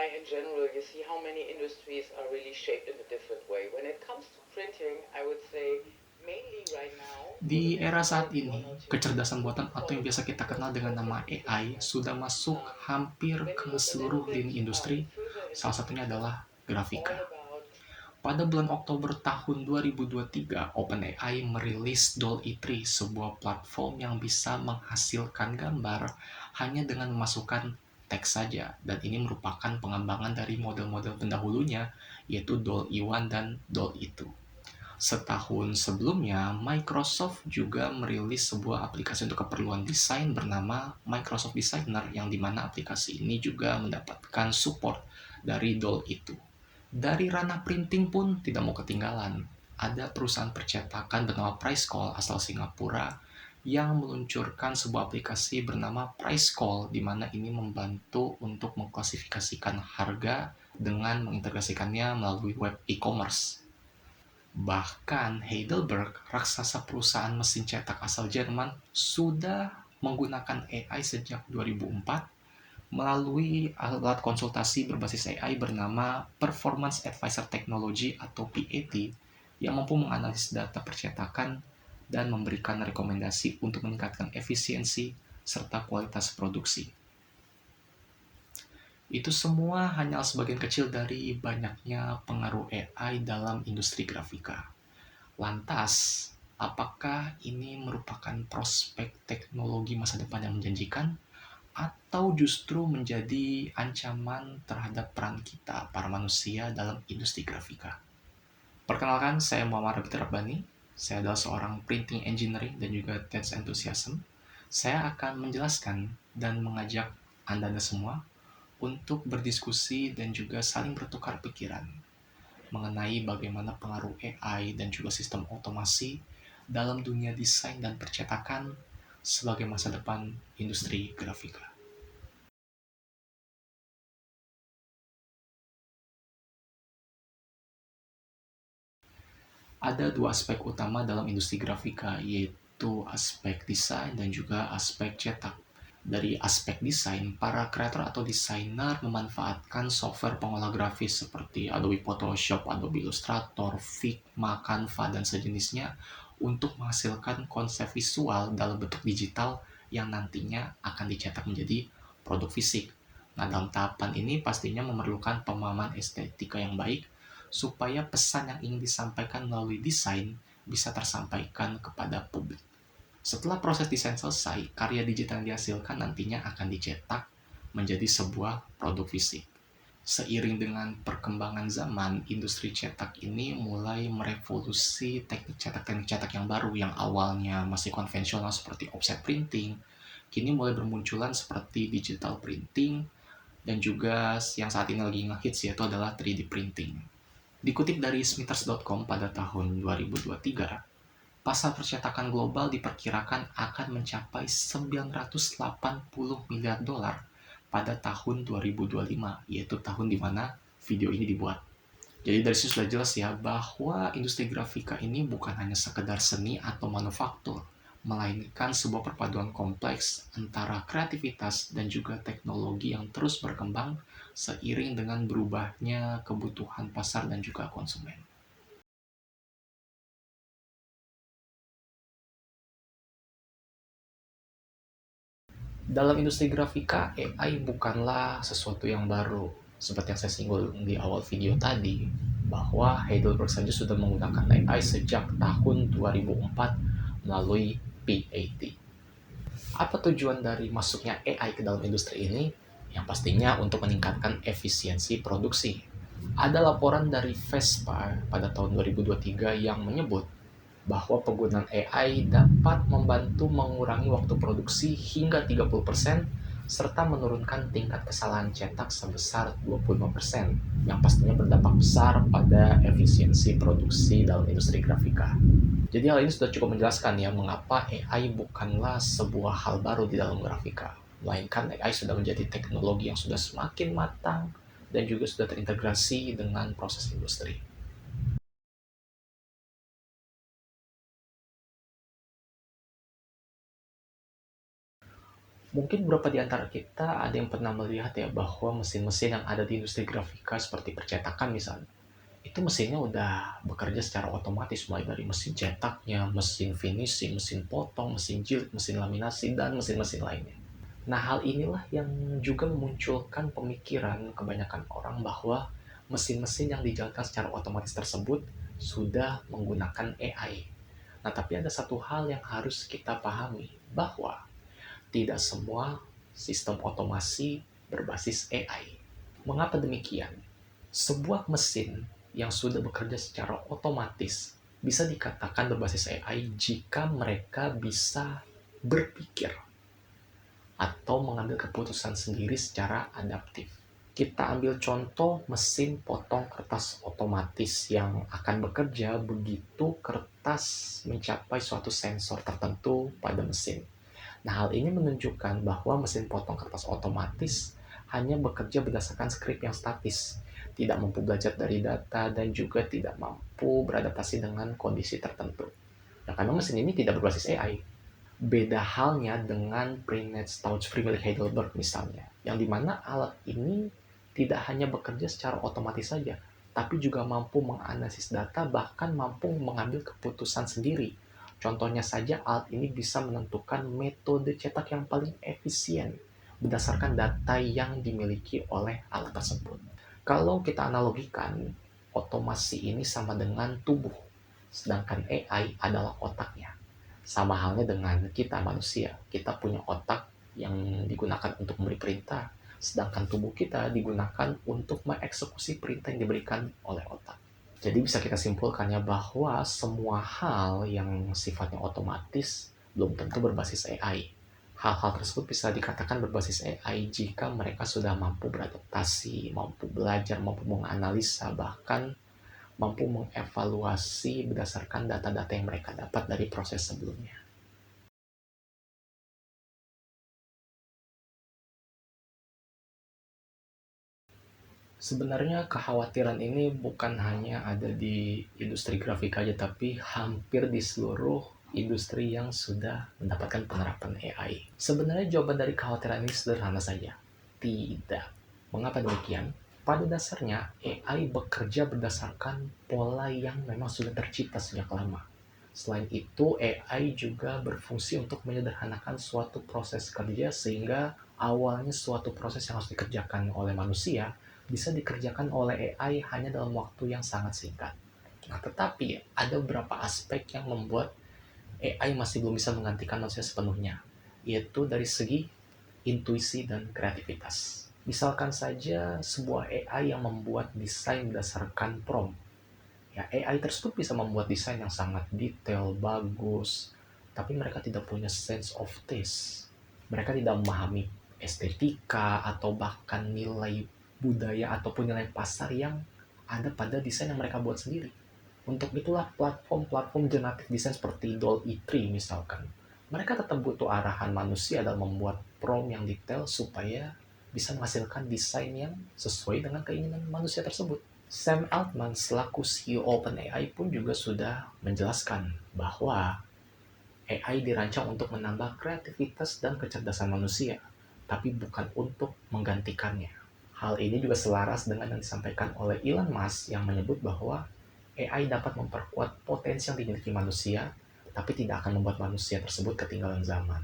AI in general, you see how many industries are really shaped in a different way. When it comes to printing, I would say mainly right now, for Di the next era saat maybe ini, 1 or 2 years, kecerdasan buatan atau yang biasa kita kenal for dengan nama processing AI business. sudah masuk hampir When ke you look a seluruh little bit lini industri, further into salah satunya detail, adalah it's all grafika. about Pada bulan Oktober tahun 2023, OpenAI merilis DALL-E 3, sebuah platform yang bisa menghasilkan gambar hanya dengan memasukkan teks saja, dan ini merupakan pengembangan dari model-model pendahulunya, yaitu DALL-E 1 dan DALL-E 2. Setahun sebelumnya, Microsoft juga merilis sebuah aplikasi untuk keperluan desain bernama Microsoft Designer, yang dimana aplikasi ini juga mendapatkan support dari DALL-E 2. Dari ranah printing pun tidak mau ketinggalan. Ada perusahaan percetakan bernama PriceCall asal Singapura yang meluncurkan sebuah aplikasi bernama PriceCall, di mana ini membantu untuk mengklasifikasikan harga dengan mengintegrasikannya melalui web e-commerce. Bahkan Heidelberg, raksasa perusahaan mesin cetak asal Jerman, sudah menggunakan AI sejak 2004 melalui alat konsultasi berbasis AI bernama Performance Advisor Technology atau PAT, yang mampu menganalisis data percetakan dan memberikan rekomendasi untuk meningkatkan efisiensi serta kualitas produksi. Itu semua hanya sebagian kecil dari banyaknya pengaruh AI dalam industri grafika. Lantas, apakah ini merupakan prospek teknologi masa depan yang menjanjikan, atau justru menjadi ancaman terhadap peran kita, para manusia, dalam industri grafika? Perkenalkan, saya Muhammad Rabi Rabbani. Saya adalah seorang printing engineering dan juga tech enthusiasm. Saya akan menjelaskan dan mengajak Anda semua untuk berdiskusi dan juga saling bertukar pikiran mengenai bagaimana pengaruh AI dan juga sistem otomasi dalam dunia desain dan percetakan sebagai masa depan industri grafika. Ada dua aspek utama dalam industri grafika, yaitu aspek desain dan juga aspek cetak. Dari aspek desain, para kreator atau desainer memanfaatkan software pengolah grafis seperti Adobe Photoshop, Adobe Illustrator, Figma, Canva, dan sejenisnya untuk menghasilkan konsep visual dalam bentuk digital yang nantinya akan dicetak menjadi produk fisik. Nah, dalam tahapan ini pastinya memerlukan pemahaman estetika yang baik supaya pesan yang ingin disampaikan melalui desain bisa tersampaikan kepada publik. Setelah proses desain selesai, karya digital yang dihasilkan nantinya akan dicetak menjadi sebuah produk fisik. Seiring dengan perkembangan zaman, industri cetak ini mulai merevolusi teknik cetak yang baru, yang awalnya masih konvensional seperti offset printing, kini mulai bermunculan seperti digital printing, dan juga yang saat ini lagi ngehits yaitu adalah 3D printing. Dikutip dari Smithers.com pada tahun 2023, pasar percetakan global diperkirakan akan mencapai 980 miliar dolar pada tahun 2025, yaitu tahun di mana video ini dibuat. Jadi dari sini sudah jelas ya bahwa industri grafika ini bukan hanya sekedar seni atau manufaktur, melainkan sebuah perpaduan kompleks antara kreativitas dan juga teknologi yang terus berkembang seiring dengan berubahnya kebutuhan pasar dan juga konsumen. Dalam industri grafika, AI bukanlah sesuatu yang baru. Seperti yang saya singgung di awal video tadi, bahwa Heidelberg saja sudah menggunakan AI sejak tahun 2004 melalui PAT. Apa tujuan dari masuknya AI ke dalam industri ini? Yang pastinya untuk meningkatkan efisiensi produksi. Ada laporan dari Vespa pada tahun 2023 yang menyebut bahwa penggunaan AI dapat membantu mengurangi waktu produksi hingga 30% serta menurunkan tingkat kesalahan cetak sebesar 25%, yang pastinya berdampak besar pada efisiensi produksi dalam industri grafika. Jadi hal ini sudah cukup menjelaskan ya mengapa AI bukanlah sebuah hal baru di dalam grafika, melainkan AI sudah menjadi teknologi yang sudah semakin matang dan juga sudah terintegrasi dengan proses industri. Mungkin beberapa di antara kita ada yang pernah melihat ya bahwa mesin-mesin yang ada di industri grafika seperti percetakan misalnya, itu mesinnya udah bekerja secara otomatis mulai dari mesin cetaknya, mesin finishing, mesin potong, mesin jilid, mesin laminasi, dan mesin-mesin lainnya. Nah, hal inilah yang juga memunculkan pemikiran kebanyakan orang bahwa mesin-mesin yang dijalankan secara otomatis tersebut sudah menggunakan AI. Nah, tapi ada satu hal yang harus kita pahami, bahwa tidak semua sistem otomasi berbasis AI. Mengapa demikian? Sebuah mesin yang sudah bekerja secara otomatis bisa dikatakan berbasis AI jika mereka bisa berpikir atau mengambil keputusan sendiri secara adaptif. Kita ambil contoh mesin potong kertas otomatis yang akan bekerja begitu kertas mencapai suatu sensor tertentu pada mesin. Nah, hal ini menunjukkan bahwa mesin potong kertas otomatis hanya bekerja berdasarkan skrip yang statis, tidak mampu belajar dari data, dan juga tidak mampu beradaptasi dengan kondisi tertentu. Nah, karena mesin ini tidak berbasis AI. Beda halnya dengan Printed Stouch milik Heidelberg misalnya, yang dimana alat ini tidak hanya bekerja secara otomatis saja, tapi juga mampu menganalisis data, bahkan mampu mengambil keputusan sendiri. Contohnya saja, alat ini bisa menentukan metode cetak yang paling efisien berdasarkan data yang dimiliki oleh alat tersebut. Kalau kita analogikan, otomasi ini sama dengan tubuh, sedangkan AI adalah otaknya. Sama halnya dengan kita manusia, kita punya otak yang digunakan untuk memberi perintah, sedangkan tubuh kita digunakan untuk mengeksekusi perintah yang diberikan oleh otak. Jadi bisa kita simpulkan ya bahwa semua hal yang sifatnya otomatis belum tentu berbasis AI. Hal-hal tersebut bisa dikatakan berbasis AI jika mereka sudah mampu beradaptasi, mampu belajar, mampu menganalisa, bahkan mampu mengevaluasi berdasarkan data-data yang mereka dapat dari proses sebelumnya. Sebenarnya kekhawatiran ini bukan hanya ada di industri grafik aja, tapi hampir di seluruh industri yang sudah mendapatkan penerapan AI. Sebenarnya jawaban dari kekhawatiran ini sederhana saja. Tidak. Mengapa demikian? Pada dasarnya, AI bekerja berdasarkan pola yang memang sudah tercipta sejak lama. Selain itu, AI juga berfungsi untuk menyederhanakan suatu proses kerja sehingga awalnya suatu proses yang harus dikerjakan oleh manusia bisa dikerjakan oleh AI hanya dalam waktu yang sangat singkat. Nah, tetapi ada beberapa aspek yang membuat AI masih belum bisa menggantikan manusia sepenuhnya, yaitu dari segi intuisi dan kreativitas. Misalkan saja sebuah AI yang membuat desain berdasarkan prompt. Ya, AI tersebut bisa membuat desain yang sangat detail, bagus, tapi mereka tidak punya sense of taste. Mereka tidak memahami estetika atau bahkan nilai budaya ataupun nilai pasar yang ada pada desain yang mereka buat sendiri. Untuk itulah platform-platform generatif desain seperti DALL-E 3 misalkan. Mereka tetap butuh arahan manusia dalam membuat prompt yang detail supaya bisa menghasilkan desain yang sesuai dengan keinginan manusia tersebut. Sam Altman selaku CEO OpenAI pun juga sudah menjelaskan bahwa AI dirancang untuk menambah kreativitas dan kecerdasan manusia, tapi bukan untuk menggantikannya. Hal ini juga selaras dengan yang disampaikan oleh Elon Musk yang menyebut bahwa AI dapat memperkuat potensi yang dimiliki manusia, tapi tidak akan membuat manusia tersebut ketinggalan zaman.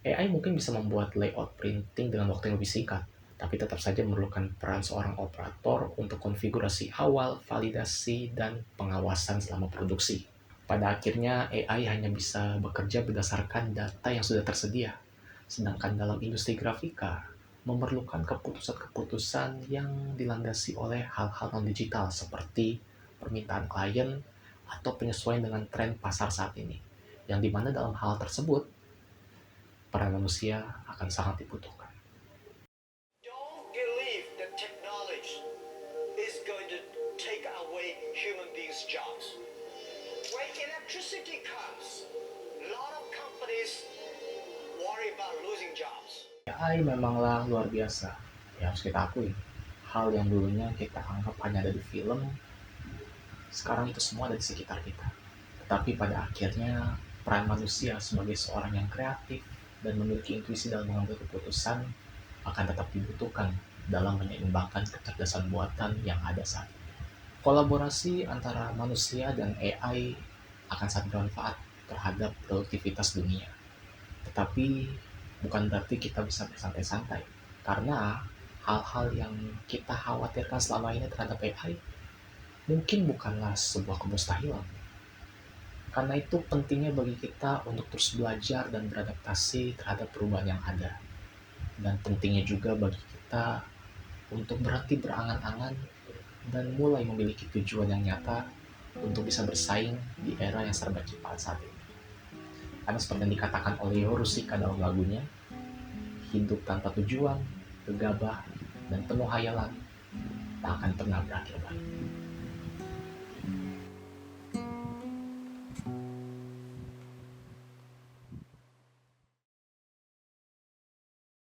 AI mungkin bisa membuat layout printing dengan waktu yang lebih singkat, tapi tetap saja memerlukan peran seorang operator untuk konfigurasi awal, validasi, dan pengawasan selama produksi. Pada akhirnya, AI hanya bisa bekerja berdasarkan data yang sudah tersedia, sedangkan dalam industri grafika, memerlukan keputusan-keputusan yang dilandasi oleh hal-hal non-digital seperti permintaan klien atau penyesuaian dengan tren pasar saat ini. Yang dimana dalam hal tersebut, peran manusia akan sangat dibutuhkan. Don't believe that technology is going to take away human beings' jobs. When electricity comes, a lot of companies worry about losing jobs. AI memanglah luar biasa, ya harus kita akui. Hal yang dulunya kita anggap hanya ada di film, sekarang itu semua ada di sekitar kita. Tetapi pada akhirnya, peran manusia sebagai seorang yang kreatif, dan memiliki intuisi dalam mengambil keputusan akan tetap dibutuhkan dalam menyeimbangkan kecerdasan buatan yang ada saat ini. Kolaborasi antara manusia dan AI akan sangat bermanfaat terhadap produktivitas dunia. Tetapi bukan berarti kita bisa bersantai-santai, karena hal-hal yang kita khawatirkan selama ini terhadap AI mungkin bukanlah sebuah kemustahilan. Karena itu pentingnya bagi kita untuk terus belajar dan beradaptasi terhadap perubahan yang ada. Dan pentingnya juga bagi kita untuk berhenti berangan-angan dan mulai memiliki tujuan yang nyata untuk bisa bersaing di era yang serba cepat saat ini. Karena seperti yang dikatakan oleh Yorusika dalam lagunya, hidup tanpa tujuan, gegabah, dan penuh hayalan tak akan pernah berakhir baik.